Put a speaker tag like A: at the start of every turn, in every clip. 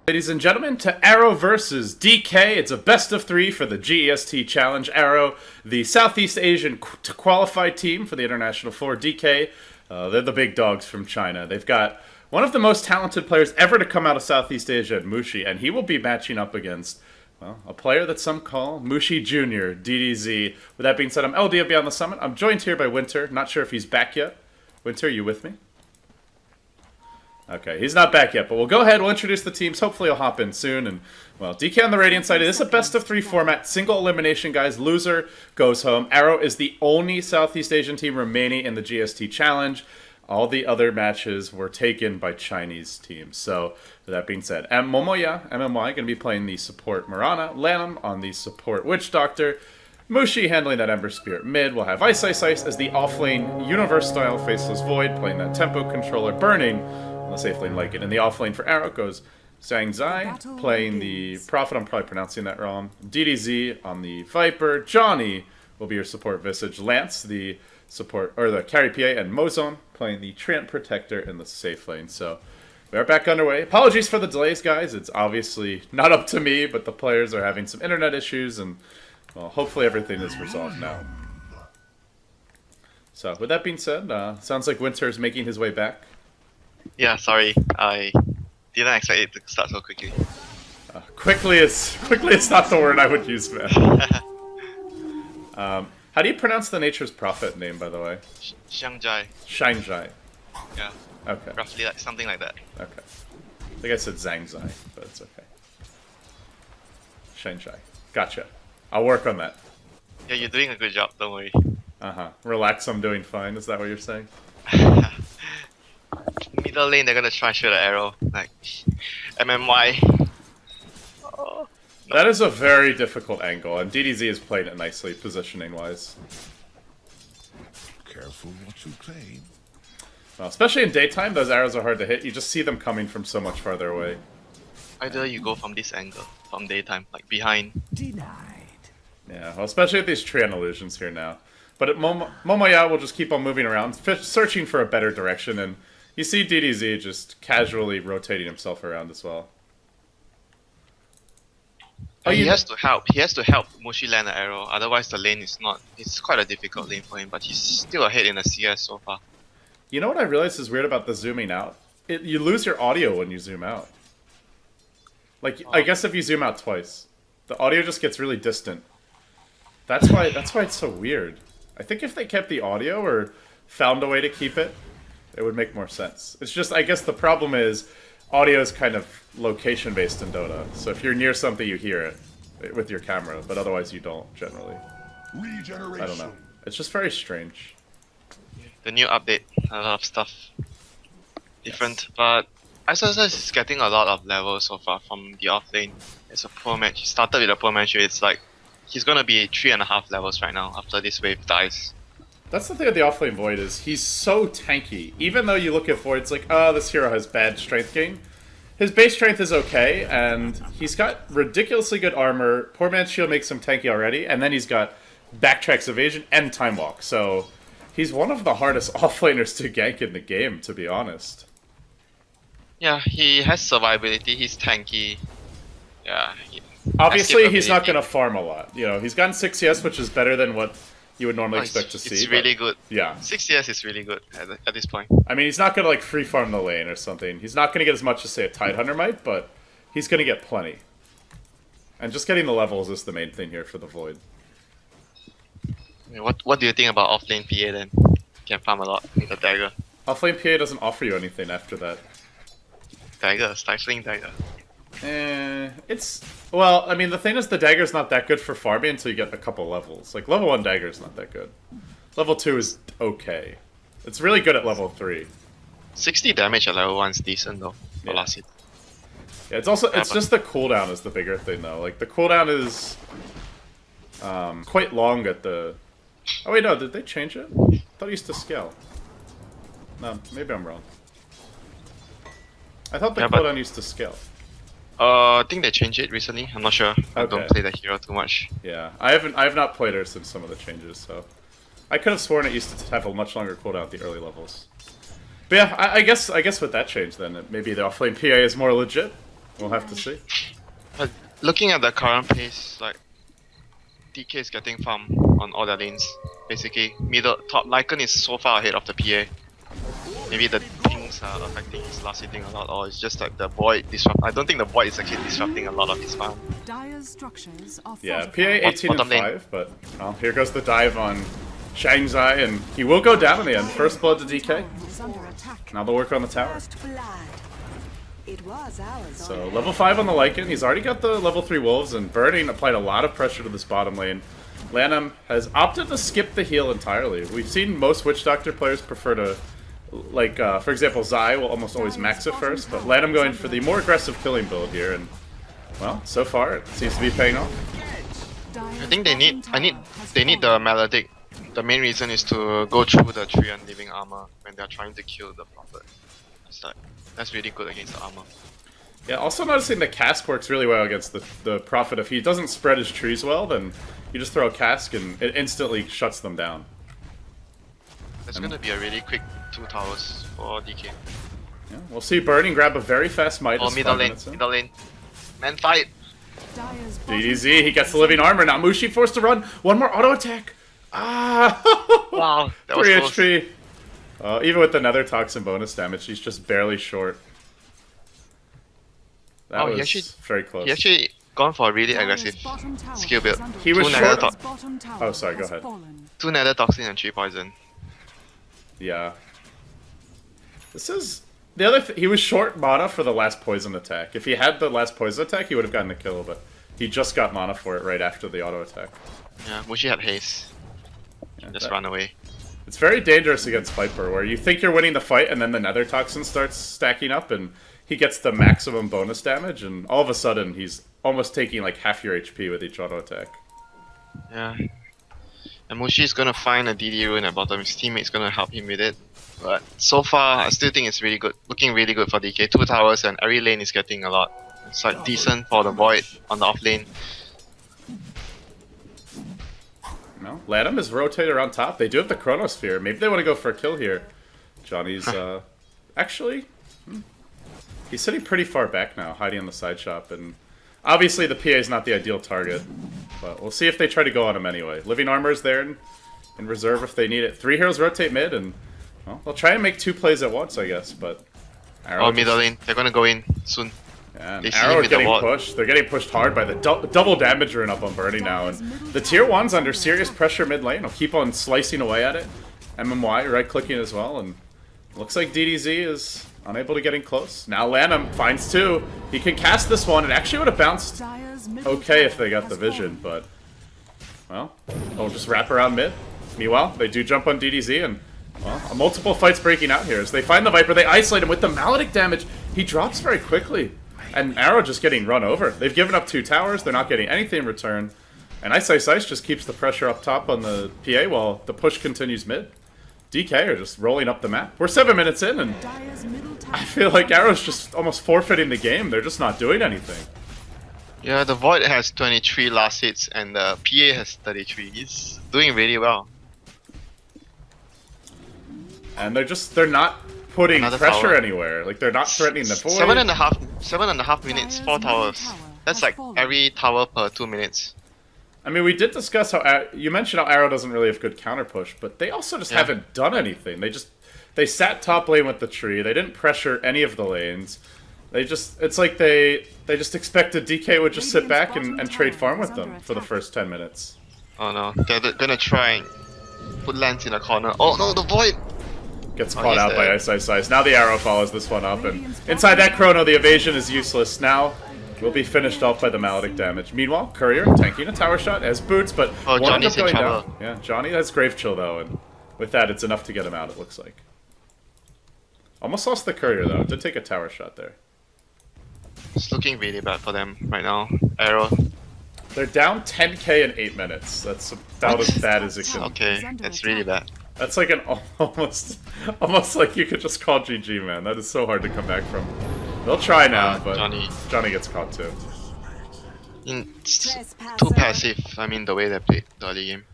A: Ladies and gentlemen, to Arrow versus DK. It's a best of 3 for the GEST Challenge. Arrow, the Southeast Asian qualified team for the International 4. DK, they're the big dogs from China. They've got one of the most talented players ever to come out of Southeast Asia, Mushi, and he will be matching up against, well, a player that some call Mushi Jr., DDZ. With that being said, I'm LD of Beyond the Summit. I'm joined here by Winter. Not sure if he's back yet. Winter, you with me? Okay, he's not back yet, but we'll go ahead, we'll introduce the teams, hopefully he'll hop in soon, and, well, DK on the Radiant side, this is a best-of-3 format, single elimination, guys, loser goes home. Arrow is the only Southeast Asian team remaining in the GST Challenge. All the other matches were taken by Chinese teams, so, with that being said, Momoya, MMY, going to be playing the support Mirana, Lanham on the support Witch Doctor, Mushi handling that Ember Spirit mid. We'll have Ice Ice Ice as the offlane Universe-style Faceless Void, playing that tempo controller, Burning, on the safe lane like it. In the offlane for Arrow goes Zhang Zai, playing the Prophet, I'm probably pronouncing that wrong, DDZ on the Viper, Johnny will be your support Visage, Lance, the support, or the carry PA, and Mozone playing the Treant Protector in the safe lane. So, we are back underway. Apologies for the delays, guys. It's obviously not up to me, but the players are having some internet issues, and well, hopefully everything is resolved now. So, with that being said, sounds like Winter is making his way back.
B: Yeah, sorry, I didn't expect it to start so quickly.
A: Quickly is not the word I would use, man. How do you pronounce the Nature's Prophet name, by the way?
B: Xiangjai.
A: Shangjai.
B: Yeah.
A: Okay.
B: Roughly like something like that.
A: Okay. I think I said Zhangzai, but it's okay. Shangjai. Gotcha. I'll work on that.
B: Yeah, you're doing a good job, don't worry.
A: Relax, I'm doing fine. Is that what you're saying?
B: Middle lane, they're gonna try shoot an arrow. Like, MMY. Oh, no.
A: That is a very difficult angle, and DDZ is playing it nicely, positioning-wise.
C: Careful what you claim.
A: Well, especially in daytime, those arrows are hard to hit. You just see them coming from so much farther away.
B: Either you go from this angle, from daytime, like behind.
C: Denied.
A: Yeah, well, especially with these Treant illusions here now. But at Momoya will just keep on moving around, searching for a better direction, and you see DDZ just casually rotating himself around as well.
B: He has to help. He has to help Mushi land an arrow. Otherwise, the lane is not. It's quite a difficult lane for him. But he's still ahead in the CS so far.
A: You know what I realized is weird about the zooming out? You lose your audio when you zoom out. Like, I guess if you zoom out twice, the audio just gets really distant. That's why it's so weird. I think if they kept the audio or found a way to keep it, it would make more sense. It's just, I guess the problem is, audio is kind of location-based in Dota. So if you're near something, you hear it with your camera, but otherwise you don't, generally. I don't know. It's just very strange.
B: The new update, a lot of stuff different, but ISOS is getting a lot of levels so far from the offlane. It's a poor match. He started with a poor match, it's like, he's gonna be 3.5 levels right now after this wave dies.
A: That's the thing with the offlane Void is he's so tanky. Even though you look at Void, it's like, oh, this hero has bad strength gain. His base strength is okay, and he's got ridiculously good armor. Poor man's shield makes him tanky already, and then he's got backtracks evasion and time walk. So he's one of the hardest offlaners to gank in the game, to be honest.
B: Yeah, he has survivability. He's tanky. Yeah.
A: Obviously, he's not going to farm a lot. You know, he's gotten 6 CS, which is better than what you would normally expect to see.
B: It's really good.
A: Yeah.
B: 6 CS is really good at this point.
A: I mean, he's not going to, like, free farm the lane or something. He's not going to get as much as, say, a Tidehunter might, but he's going to get plenty. And just getting the levels is the main thing here for the Void.
B: What do you think about offlane PA then? Can farm a lot with the dagger.
A: Offlane PA doesn't offer you anything after that.
B: Dagger, stifling dagger.
A: Well, I mean, the thing is the dagger's not that good for farming until you get a couple levels. Like, level 1 dagger's not that good. Level 2 is okay. It's really good at level 3.
B: 60 damage at level 1 is decent though, for last hit.
A: Yeah, it's just the cooldown is the bigger thing though. Like, the cooldown is quite long at the... Oh wait, no, did they change it? I thought it used to scale. No, maybe I'm wrong. I thought the cooldown used to scale.
B: I think they changed it recently. I'm not sure. I don't play the hero too much.
A: Yeah, I have not played her since some of the changes, so I could have sworn it used to have a much longer cooldown at the early levels. But yeah, I guess with that change, then maybe the offlane PA is more legit. We'll have to see.
B: But looking at the current pace, like DK is getting farm on all their lanes. Basically, middle top Lycan is so far ahead of the PA. Maybe the pings are affecting his last hitting a lot, or it's just like the void disrupt. I don't think the void is actually disrupting a lot of his farm.
A: Yeah, PA 18 and
B: Bottom lane.
A: 5, but well, here goes the dive on Shangzai, and he will go down in the end. First blood to DK. Now they'll work on the tower. So level 5 on the Lycan. He's already got the level 3 wolves, and Burning applied a lot of pressure to this bottom lane. Lanham has opted to skip the heal entirely. We've seen most Witch Doctor players prefer to, like, for example, Zai will almost always max it first, but Lanham going for the more aggressive killing build here, and well, so far it seems to be paying off.
B: I think they need the Maledict. The main reason is to go through the tree and leaving armor when they're trying to kill the prophet. That's really good against the armor.
A: Yeah, also noticing the cask works really well against the prophet. If he doesn't spread his trees well, then you just throw a cask and it instantly shuts them down.
B: That's gonna be a really quick 2 towers for DK.
A: Yeah, we'll see Burning grab a very fast Midas.
B: Oh, middle lane. Man fight!
A: DDZ, he gets the living armor. Now Mushi forced to run. One more auto attack. Ah!
B: Wow, that was
A: 3
B: close.
A: HP. Even with the Nether Toxin bonus damage, he's just barely short. That was very close.
B: He actually gone for a really aggressive skill build.
A: He was
B: Two nether
A: short.
B: to-
A: Oh, sorry, go ahead.
B: 2 nether toxin and 3 poison.
A: Yeah. This is... The other he was short mana for the last poison attack. If he had the last poison attack, he would have gotten the kill, but he just got mana for it right after the auto attack.
B: Yeah, Mushi had haste. Just run away.
A: It's very dangerous against Viper, where you think you're winning the fight and then the Nether Toxin starts stacking up and he gets the maximum bonus damage, and all of a sudden he's almost taking like half your HP with each auto attack.
B: Yeah. And Mushi is gonna find a DD rune at bottom. His teammate's gonna help him with it. But so far, I still think it's really good. Looking really good for DK. 2 towers and every lane is getting a lot. It's like decent for the void on the off lane.
A: No, Lanham is rotated around top. They do have the Chronosphere. Maybe they want to go for a kill here. Johnny's, actually, he's sitting pretty far back now, hiding on the side shop. And obviously the PA is not the ideal target. But we'll see if they try to go on him anyway. Living Armor is there in reserve if they need it. 3 heroes rotate mid, and well, they'll try and make 2 plays at once, I guess. But Arrow
B: middle lane. They're gonna go in soon.
A: Yeah,
B: They see
A: Arrow
B: him
A: are
B: with the
A: getting
B: ward.
A: pushed. They're getting pushed hard by the double damage rune up on Burning now. And the tier 1's under serious pressure mid lane. Will keep on slicing away at it. MMY right-clicking as well. And looks like DDZ is unable to get in close. Now Lanham finds 2. He can cast this one. It actually would have bounced okay if they got the vision. But, well, they'll just wrap around mid. Meanwhile, they do jump on DDZ. And, well, multiple fights breaking out here. As they find the Viper, they isolate him with the Maledict damage. He drops very quickly. And Arrow just getting run over. They've given up 2 towers. They're not getting anything in return. And Ice just keeps the pressure up top on the PA while the push continues mid. DK are just rolling up the map. We're 7 minutes in, and I feel like Arrow's just almost forfeiting the game. They're just not doing anything.
B: Yeah, the void has 23 last hits and the PA has 33. He's doing really well.
A: And they're not putting
B: Another
A: pressure
B: tower.
A: anywhere. Like, they're not threatening the void.
B: 7.5 minutes, 4 towers. That's like every tower per 2 minutes.
A: I mean, we did discuss how you mentioned how Arrow doesn't really have good counter push, but they also just haven't done anything. They sat top lane with the tree. They didn't pressure any of the lanes. It's like they just expected DK would just sit back and trade farm with them for the first 10 minutes.
B: Oh no, they're gonna try and put Lance in a corner. Oh no, the void!
A: Gets caught out by Ice. Now the Arrow follows this one up, and inside that Chrono, the evasion is useless. Now will be finished off by the Maledict damage. Meanwhile, Courier tanking a tower shot as boots, but one
B: Johnny's
A: up
B: in
A: going
B: trouble.
A: down. Yeah, Johnny has Grave Chill though, and with that, it's enough to get him out. It looks like. Almost lost the Courier though. Did take a tower shot there.
B: It's looking really bad for them right now. Arrow.
A: They're down 10k in 8 minutes. That's about as bad as it can.
B: Okay, that's really bad.
A: That's like an almost like you could just call GG, man. That is so hard to come back from. They'll try now, but Johnny gets caught too.
B: It's too passive. I mean, the way they played the early game.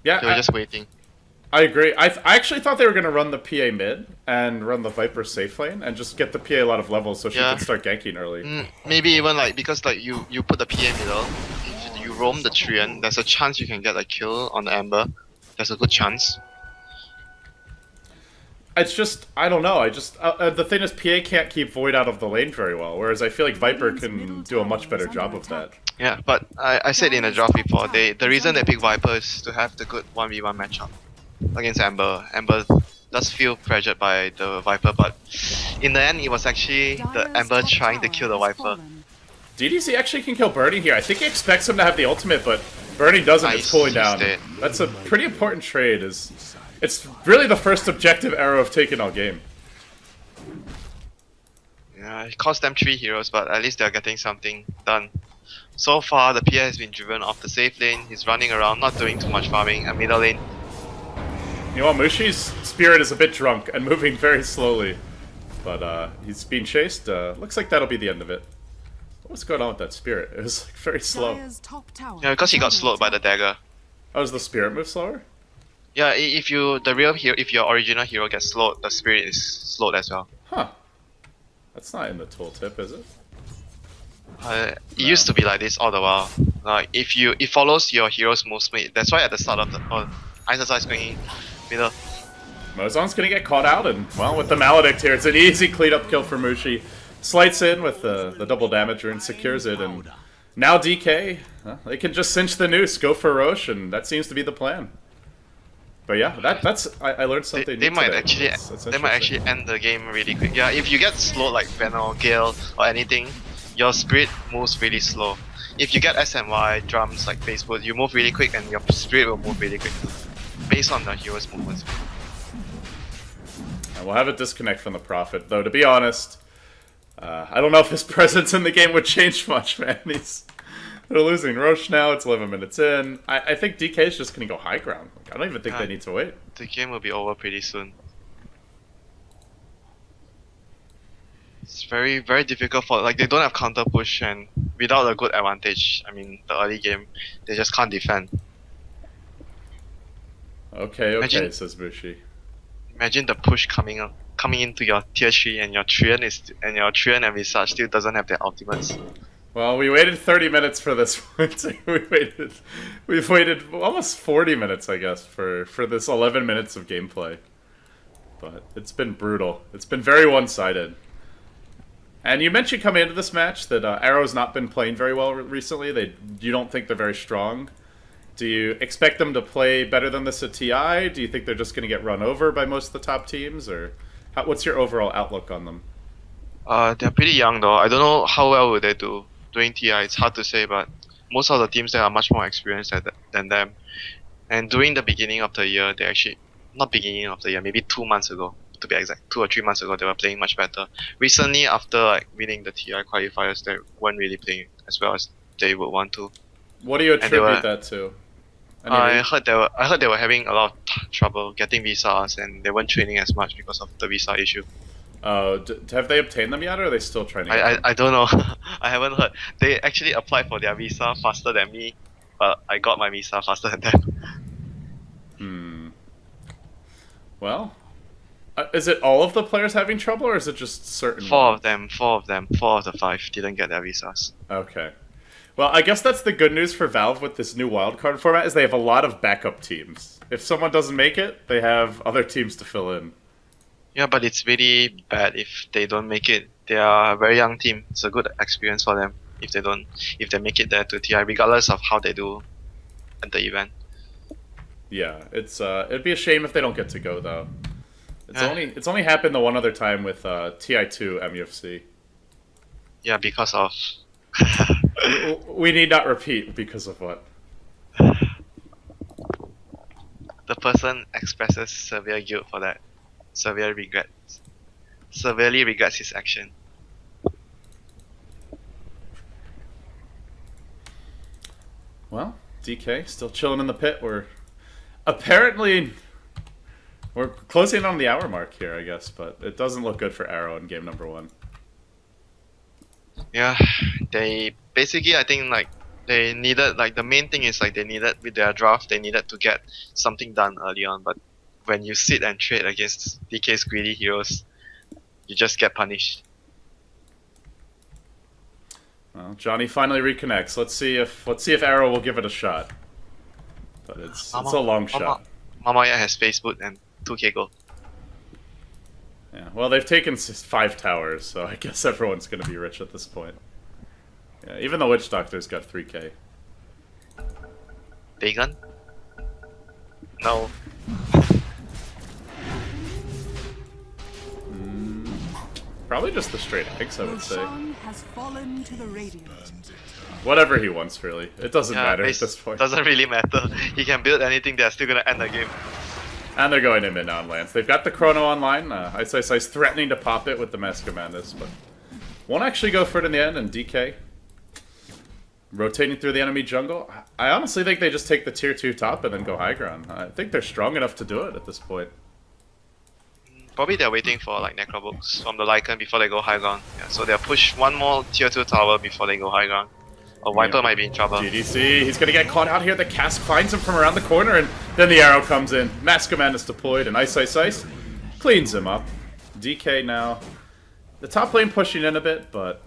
A: Yeah,
B: They were just waiting.
A: I agree. I actually thought they were going to run the PA mid and run the Viper safe lane and just get the PA a lot of levels so she
B: Yeah.
A: could start ganking early.
B: Maybe even like because like you put the PA middle, if you roam the Treant, there's a chance you can get a kill on the Ember. There's a good chance.
A: It's just, I don't know. The thing is, PA can't keep Void out of the lane very well, whereas I feel like Viper can do a much better job of that.
B: Yeah, but I said in the draft before, the reason they pick Viper is to have the good 1v1 matchup against Ember. Ember does feel pressured by the Viper, but in the end, it was actually the Ember trying to kill the Viper.
A: DDC actually can kill Burning here. I think he expects him to have the ultimate, but Burning doesn't.
B: Nice,
A: it's cooling down.
B: dead.
A: That's a pretty important trade. It's really the first objective Arrow have taken all game.
B: Yeah, it cost them 3 heroes, but at least they're getting something done. So far, the PA has been driven off the safe lane. He's running around, not doing too much farming. And middle lane,
A: You know what? Mushi's spirit is a bit drunk and moving very slowly, but he's being chased. Looks like that'll be the end of it. What's going on with that spirit? It was like very slow.
B: yeah, because he got slowed by the dagger.
A: Oh, does the spirit move slower?
B: Yeah, if your original hero gets slowed, the spirit is slowed as well.
A: Huh. That's not in the tooltip, is it?
B: It used to be like this all the while. Like it follows your hero's move speed. That's why at the start of the exercise going middle.
A: Mozon's gonna get caught out, and well, with the Maledict here, it's an easy clean-up kill for Mushi. Slides in with the double damager and secures it, and now DK, they can just cinch the noose, go for Roche, and that seems to be the plan. But yeah, I learned something.
B: They
A: new
B: might
A: today.
B: actually end the game really quick. Yeah, if you get slowed like Venom, Gale, or anything, your spirit moves really slow. If you get SMY drums like Basewood, you move really quick and your spirit will move really quick, based on the hero's movements.
A: And we'll have a disconnect from the Prophet, though. To be honest, I don't know if his presence in the game would change much, man. They're losing Roche now. It's 11 minutes in. I think DK is just gonna go high ground. Like, I don't even think they need to wait.
B: The game will be over pretty soon. It's very, very difficult for like they don't have counter push, and without a good advantage, I mean the early game, they just can't defend.
A: Okay, says Bushi.
B: Imagine the push coming into your tier 3 and your Treant and Visage still doesn't have their ultimates.
A: Well, we waited 30 minutes for this one. We've waited almost 40 minutes, I guess, for this 11 minutes of gameplay. But it's been brutal. It's been very one-sided. And you mentioned coming into this match that Arrow's not been playing very well recently. You don't think they're very strong. Do you expect them to play better than this at TI? Do you think they're just going to get run over by most of the top teams? Or what's your overall outlook on them?
B: They're pretty young though. I don't know how well will they do doing TI. It's hard to say, but most of the teams there are much more experienced than them. And during the beginning of the year, they actually not beginning of the year, maybe 2 months ago to be exact, 2 or 3 months ago, they were playing much better. Recently, after like winning the TI qualifiers, they weren't really playing as well as they would want to.
A: What do you attribute that to?
B: I heard they were having a lot of trouble getting visas, and they weren't training as much because of the visa issue.
A: Have they obtained them yet, or are they still trying to get them?
B: I don't know. I haven't heard. They actually applied for their visa faster than me, but I got my visa faster than them.
A: Well, is it all of the players having trouble, or is it just certain?
B: Four of the 5 didn't get their visas.
A: Okay. Well, I guess that's the good news for Valve with this new wildcard format, is they have a lot of backup teams. If someone doesn't make it, they have other teams to fill in.
B: Yeah, but it's really bad if they don't make it. They are a very young team. It's a good experience for them if they make it there to TI, regardless of how they do at the event.
A: Yeah, it'd be a shame if they don't get to go though. It's only happened the one other time with TI2 MUFC.
B: Yeah, because of
A: we need not repeat because of what?
B: The person expresses severe guilt for that. Severely regrets his action.
A: Well, DK still chilling in the pit. We're closing on the hour mark here, I guess, but it doesn't look good for Arrow in game number 1.
B: Yeah, they basically, I think like they needed, like the main thing is like they needed with their draft, they needed to get something done early on, but when you sit and trade against DK's greedy heroes, you just get punished.
A: Well, Johnny finally reconnects. Let's see if Arrow will give it a shot. But it's a long shot.
B: Mamaya has face boot and 2k gold.
A: Yeah. Well, they've taken 5 towers, so I guess everyone's gonna be rich at this point. Yeah. Even the Witch Doctor's got 3k.
B: Dagon? No.
A: Probably just the straight eggs, I would say.
C: Has fallen to the radiant.
A: Whatever he wants, really. It doesn't matter at this point.
B: Doesn't really matter. He can build anything, they're still gonna end the game.
A: And they're going to mid on Lance. They've got the Chrono online. Ice Ice Ice threatening to pop it with the Mask of Madness, but won't actually go for it in the end, and DK rotating through the enemy jungle. I honestly think they just take the tier 2 top and then go high ground. I think they're strong enough to do it at this point.
B: Probably they're waiting for like Necrobooks from the Lycan before they go high ground. Yeah, so they'll push one more tier 2 tower before they go high ground. Or Viper might be in trouble.
A: GDC, he's gonna get caught out here. The cask finds him from around the corner, and then the arrow comes in. Mask Command is deployed, and Ice Ice Ice cleans him up. DK now. The top lane pushing in a bit, but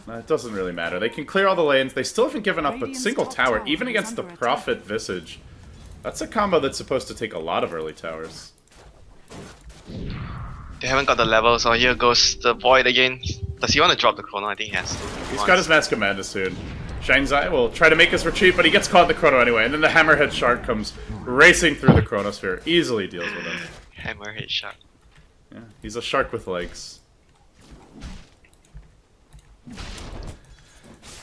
A: it doesn't really matter. They can clear all the lanes. They still haven't given up a single tower, even against the Prophet Visage. That's a combo that's supposed to take a lot of early towers.
B: They haven't got the level, so here goes the Void again. Does he want to drop the Chrono? I think he has to.
A: He's got his Mask Command soon. Shanzai will try to make his retreat, but he gets caught in the Chrono anyway, and then the Hammerhead Shark comes racing through the Chronosphere. Easily deals with him.
B: Hammerhead Shark.
A: Yeah, he's a shark with legs.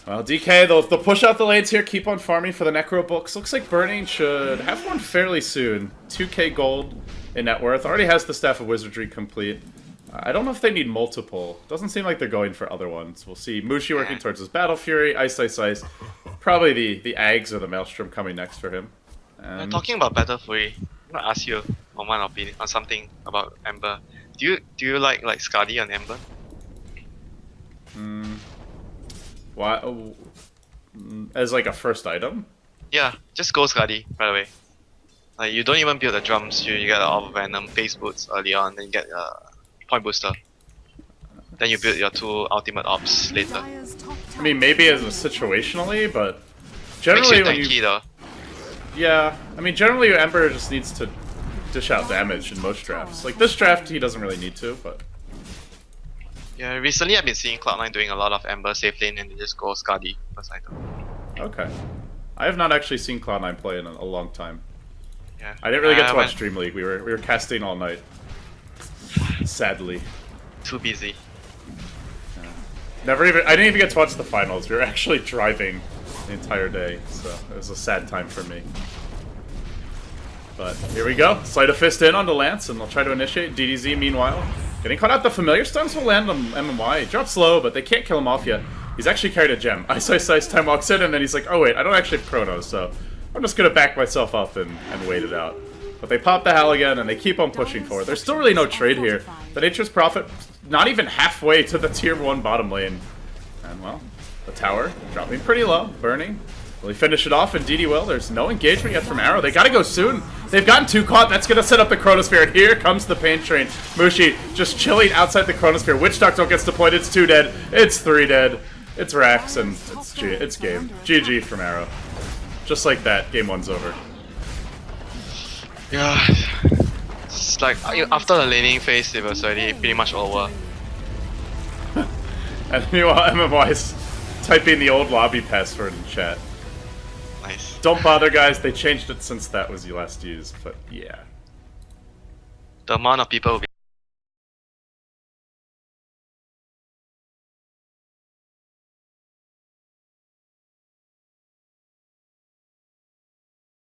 A: Well, DK, they'll push out the lanes here, keep on farming for the Necro Books. Looks like Burning should have one fairly soon. 2k gold in net worth. Already has the Staff of Wizardry complete. I don't know if they need multiple. Doesn't seem like they're going for other ones. We'll see Mushi working towards his Battle Fury, Ice Ice Ice. Probably the Ags or the Maelstrom coming next for him. And
B: Talking about Battle Fury, I'm gonna ask you on one opinion on something about Ember. Do you like Skadi on Ember?
A: why? As like a first item?
B: Yeah, just go Skadi, by the way. Like you don't even build the drums, you get Orb of Venom, face boots early on, then you get point booster. Then you build your 2 ultimate ops later.
A: I mean, maybe as a situationally, but
B: Makes
A: generally
B: you
A: when
B: tanky though.
A: yeah, I mean, generally Ember just needs to dish out damage in most drafts. Like this draft, he doesn't really need to, but
B: Yeah, recently I've been seeing Cloud9 doing a lot of Ember safe lane and they just go Skadi first item.
A: okay. I have not actually seen Cloud9 play in a long time.
B: Yeah.
A: I didn't really get to watch Dream League. We were casting all night. Sadly.
B: Too busy.
A: I didn't even get to watch the finals. We were actually driving the entire day, so it was a sad time for me. But here we go. Sleight of Fist in onto Lance, and they'll try to initiate. DDZ, meanwhile, getting caught out. The familiar stuns will land on MMY. He drops low, but they can't kill him off yet. He's actually carried a gem. Ice Ice Ice time walks in, and then he's like, oh wait, I don't actually have Chronos, so I'm just gonna back myself up and wait it out. But they pop the Halligan, and they keep on pushing forward. There's still really no trade here. The Nature's Prophet, not even halfway to the tier 1 bottom lane. And well, the tower dropping pretty low. Burning. Will he finish it off? Indeed he will. There's no engagement yet from Arrow. They gotta go soon. They've gotten 2 caught. That's gonna set up the Chronosphere. And here comes the Pain Train. Mushi just chilling outside the Chronosphere. Witch Doctor gets deployed. It's 2 dead. It's 3 dead. It's Rax, and it's game. GG from Arrow. Just like that, game 1's over.
B: Yeah. It's like after the laning phase it was already pretty much over.
A: And meanwhile, MMY's typing the old lobby password in chat.
B: Nice.
A: Don't bother, guys. They changed it since that was last used, but yeah.
B: The amount of people will be